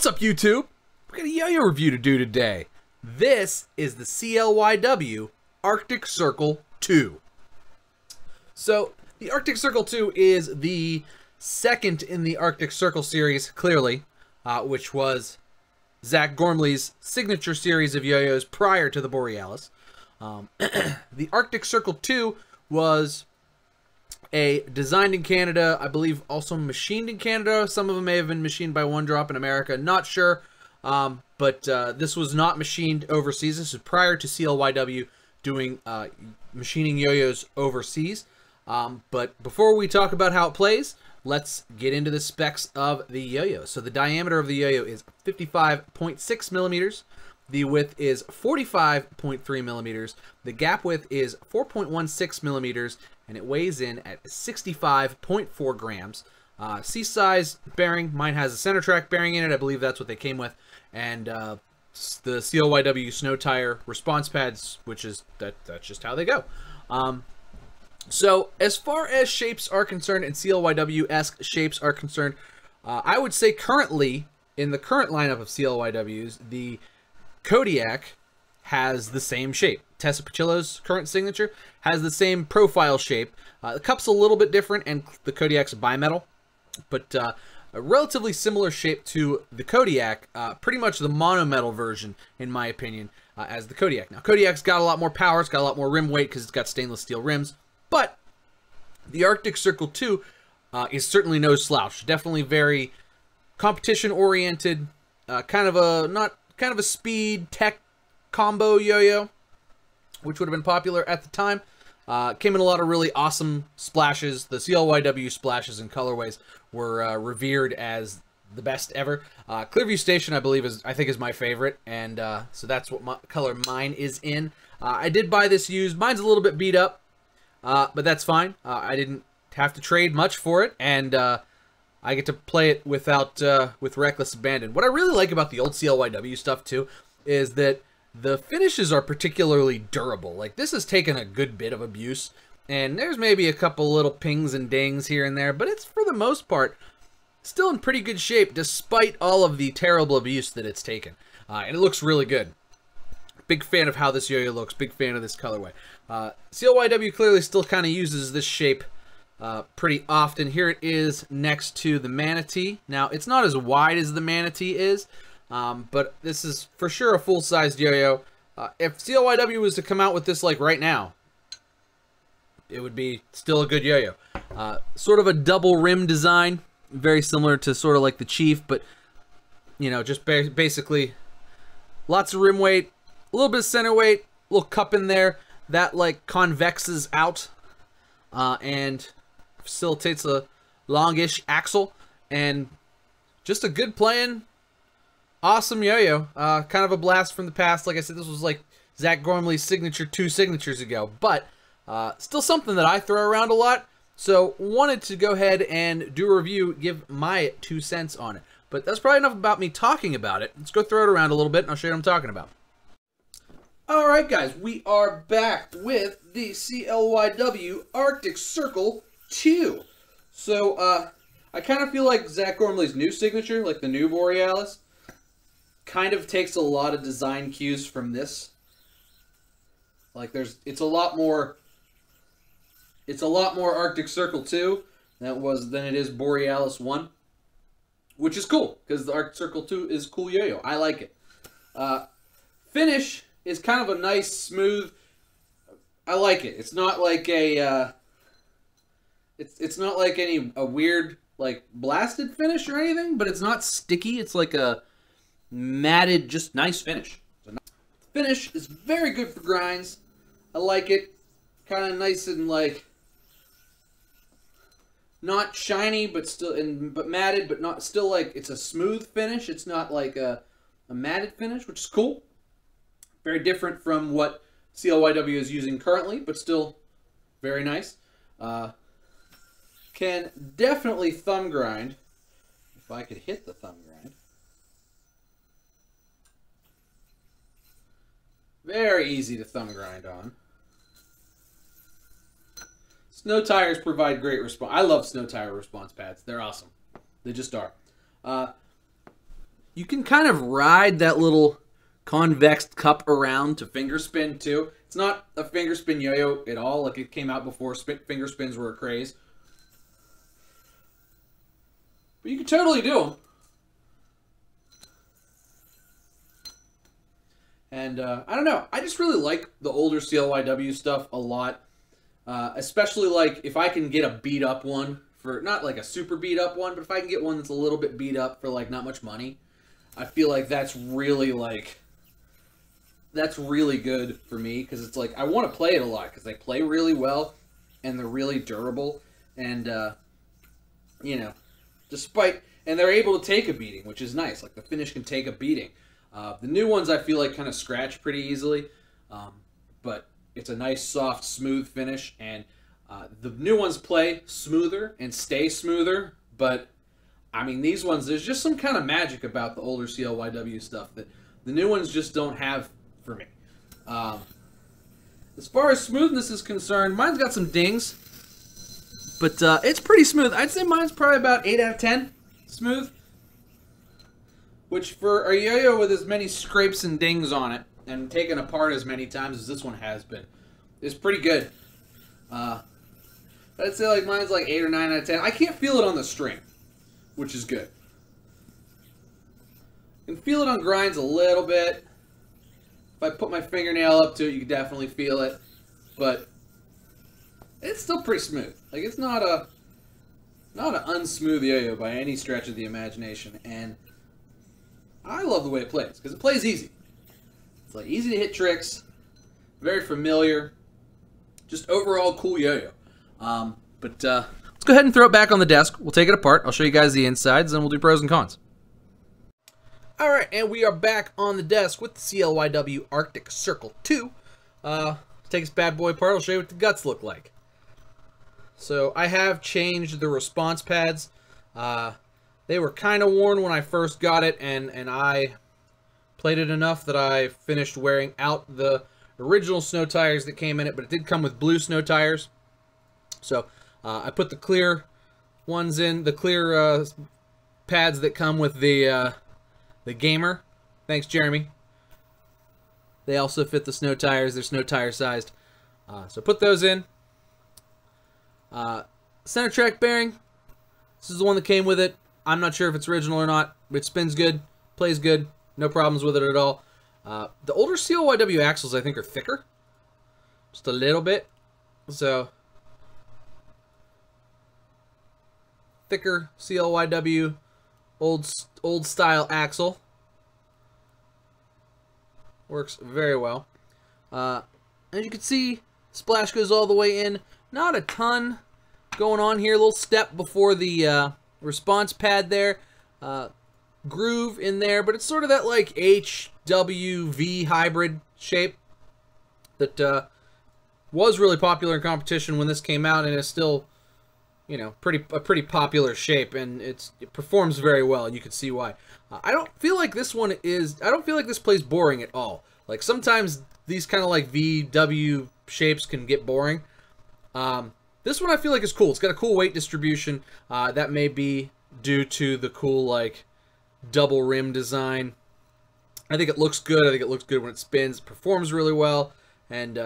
What's up, YouTube? We got a yo-yo review to do today. This is the CLYW Arctic Circle 2. So, the Arctic Circle 2 is the second in the Arctic Circle series, clearly, which was Zach Gormley's signature series of yo-yos prior to the Borealis. The Arctic Circle 2 was designed in Canada, I believe also machined in Canada. Some of them may have been machined by One Drop in America, not sure. But this was not machined overseas. This is prior to CLYW doing machining yo-yos overseas. But before we talk about how it plays, let's get into the specs of the yo-yo. So the diameter of the yo-yo is 55.6 millimeters. The width is 45.3 millimeters. The gap width is 4.16 millimeters, and it weighs in at 65.4 grams. C-size bearing. Mine has a center track bearing in it. I believe that's what they came with. And the CLYW snow tire response pads, which is that's just how they go. So as far as shapes are concerned and CLYW-esque shapes are concerned, I would say currently in the current lineup of CLYWs, the Kodiak has the same shape. Tessa Pacillo's current signature has the same profile shape. The cup's a little bit different, and the Kodiak's bimetal, but a relatively similar shape to the Kodiak, pretty much the monometal version, in my opinion, as the Kodiak. Now, Kodiak's got a lot more power, it's got a lot more rim weight because it's got stainless steel rims, but the Arctic Circle 2 is certainly no slouch. Definitely very competition-oriented, kind of a speed tech combo yo-yo, which would have been popular at the time. Came in a lot of really awesome splashes. The CLYW splashes and colorways were revered as the best ever. Clearview Station, I believe, I think is my favorite, and so that's what color mine is in. I did buy this used. Mine's a little bit beat up, but that's fine. I didn't have to trade much for it, and I get to play it without with reckless abandon. What I really like about the old CLYW stuff too is that the finishes are particularly durable. Like, this has taken a good bit of abuse, and there's maybe a couple little pings and dings here and there, but it's, for the most part, still in pretty good shape despite all of the terrible abuse that it's taken. And it looks really good. Big fan of how this yo-yo looks. Big fan of this colorway. CLYW clearly still kind of uses this shape pretty often. Here it is next to the Manatee. Now, it's not as wide as the Manatee is, but this is for sure a full-sized yo-yo. If CLYW was to come out with this like right now, it would be still a good yo-yo. Sort of a double rim design, very similar to sort of like the Chief, but you know, just basically lots of rim weight, a little bit of center weight, a little cup in there that like convexes out and facilitates a longish axle, and just a good playing awesome yo-yo. Kind of a blast from the past. Like I said, this was like Zach Gormley's signature 2 signatures ago, but still something that I throw around a lot. So wanted to go ahead and do a review, give my 2 cents on it. But that's probably enough about me talking about it. Let's go throw it around a little bit and I'll show you what I'm talking about. Alright guys, we are back with the CLYW Arctic Circle 2. So I kind of feel like Zach Gormley's new signature, like the new Borealis, kind of takes a lot of design cues from this. Like it's a lot more Arctic Circle 2 than it is Borealis 1, which is cool because the Arctic Circle 2 is cool yo-yo. I like it. Finish is kind of a nice, smooth. I like it. It's not like a it's not like a weird like blasted finish or anything, but it's not sticky. It's like a matted, just nice finish. So finish is very good for grinds. I like it. Kind of nice and like not shiny, but still but matted, but not still like it's a smooth finish. It's not like a matted finish, which is cool. Very different from what CLYW is using currently, but still very nice. Can definitely thumb grind. If I could hit the thumb grind. Very easy to thumb grind on. Snow tires provide great response. I love snow tire response pads. They're awesome. They just are. you can kind of ride that little convex cup around to finger spin too. It's not a finger spin yo-yo at all, like it came out before finger spins were a craze. But you can totally do them. And I don't know, I just really like the older CLYW stuff a lot. Especially like if I can get a beat up one, for not like a super beat up one, but if I can get one that's a little bit beat up for like not much money, I feel like that's really good for me, because it's like I want to play it a lot because they play really well and they're really durable, and you know, and they're able to take a beating, which is nice. Like the finish can take a beating. The new ones I feel like kind of scratch pretty easily, but it's a nice soft smooth finish, and the new ones play smoother and stay smoother, but I mean, these ones, there's just some kind of magic about the older CLYW stuff that the new ones just don't have for me. As far as smoothness is concerned, mine's got some dings, but it's pretty smooth. I'd say mine's probably about 8 out of 10 smooth, which for a yo-yo with as many scrapes and dings on it and taken apart as many times as this one has been, is pretty good. I'd say like mine's like 8 or 9 out of 10. I can't feel it on the string, which is good. You can feel it on grinds a little bit. If I put my fingernail up to it, you can definitely feel it. But it's still pretty smooth. Like, it's not an unsmooth yo-yo by any stretch of the imagination. And I love the way it plays, because it plays easy. It's like easy to hit tricks, very familiar, just overall cool yo-yo. Let's go ahead and throw it back on the desk. We'll take it apart. I'll show you guys the insides, and we'll do pros and cons. Alright, and we are back on the desk with the CLYW Arctic Circle 2. Let's take this bad boy apart. I'll show you what the guts look like. So, I have changed the response pads. They were kind of worn when I first got it, and I played it enough that I finished wearing out the original snow tires that came in it, but it did come with blue snow tires. So, I put the clear ones in, the clear pads that come with the Gamer. Thanks, Jeremy. They also fit the snow tires. They're snow tire sized. So put those in. Center track bearing. This is the one that came with it. I'm not sure if it's original or not. It spins good. Plays good. No problems with it at all. The older CLYW axles, I think, are thicker. Just a little bit. So, thicker CLYW old style axle. Works very well. As you can see, splash goes all the way in. Not a ton going on here. A little step before the response pad there. Groove in there, but it's sort of that like HWV hybrid shape that was really popular in competition when this came out, and is still, you know, a pretty popular shape, and it performs very well, and you can see why. I don't feel like this plays boring at all. Like, sometimes these kind of like VW shapes can get boring. This one I feel like is cool. It's got a cool weight distribution. That may be due to the cool, like, double rim design. I think it looks good. I think it looks good when it spins. It performs really well. And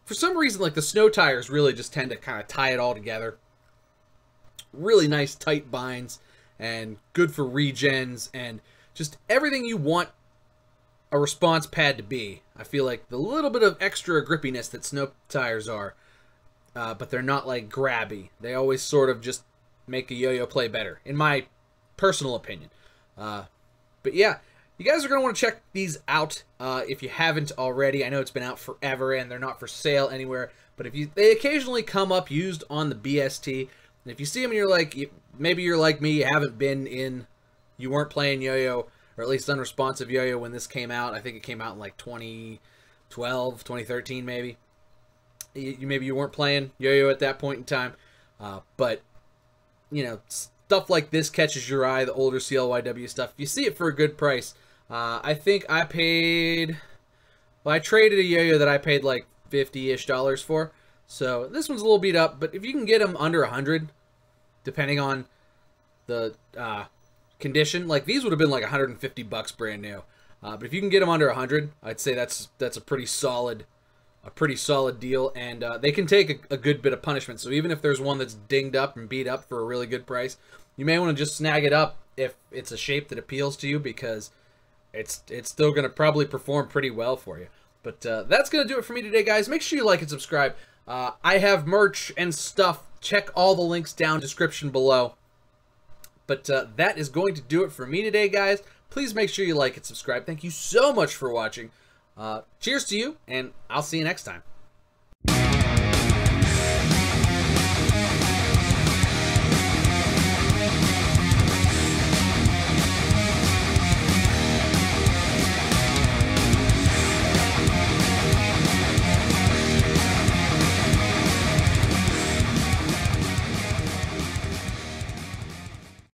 for some reason, like, the snow tires really just tend to kind of tie it all together. Really nice tight binds, and good for regens, and just everything you want a response pad to be. I feel like the little bit of extra grippiness that snow tires are, but they're not like grabby. They always sort of just make a yo-yo play better, in my personal opinion. But yeah, you guys are going to want to check these out if you haven't already. I know it's been out forever and they're not for sale anywhere, but they occasionally come up used on the BST. And if you see them and you're like, maybe you're like me, you weren't playing yo-yo, or at least unresponsive yo-yo when this came out. I think it came out in like 2012, 2013 maybe. Maybe you weren't playing yo-yo at that point in time. But, you know, stuff like this catches your eye, the older CLYW stuff. If you see it for a good price, I think I paid, well, I traded a yo-yo that I paid like $50-ish for. So this one's a little beat up, but if you can get them under 100, depending on the condition, like these would have been like 150 bucks brand new. But if you can get them under 100, I'd say that's a pretty solid deal, and they can take a good bit of punishment. So even if there's one that's dinged up and beat up for a really good price, you may want to just snag it up if it's a shape that appeals to you, because it's still going to probably perform pretty well for you. But that's going to do it for me today, guys. Make sure you like and subscribe. I have merch and stuff. Check all the links down in the description below. But that is going to do it for me today, guys. Please make sure you like and subscribe. Thank you so much for watching. Cheers to you, and I'll see you next time.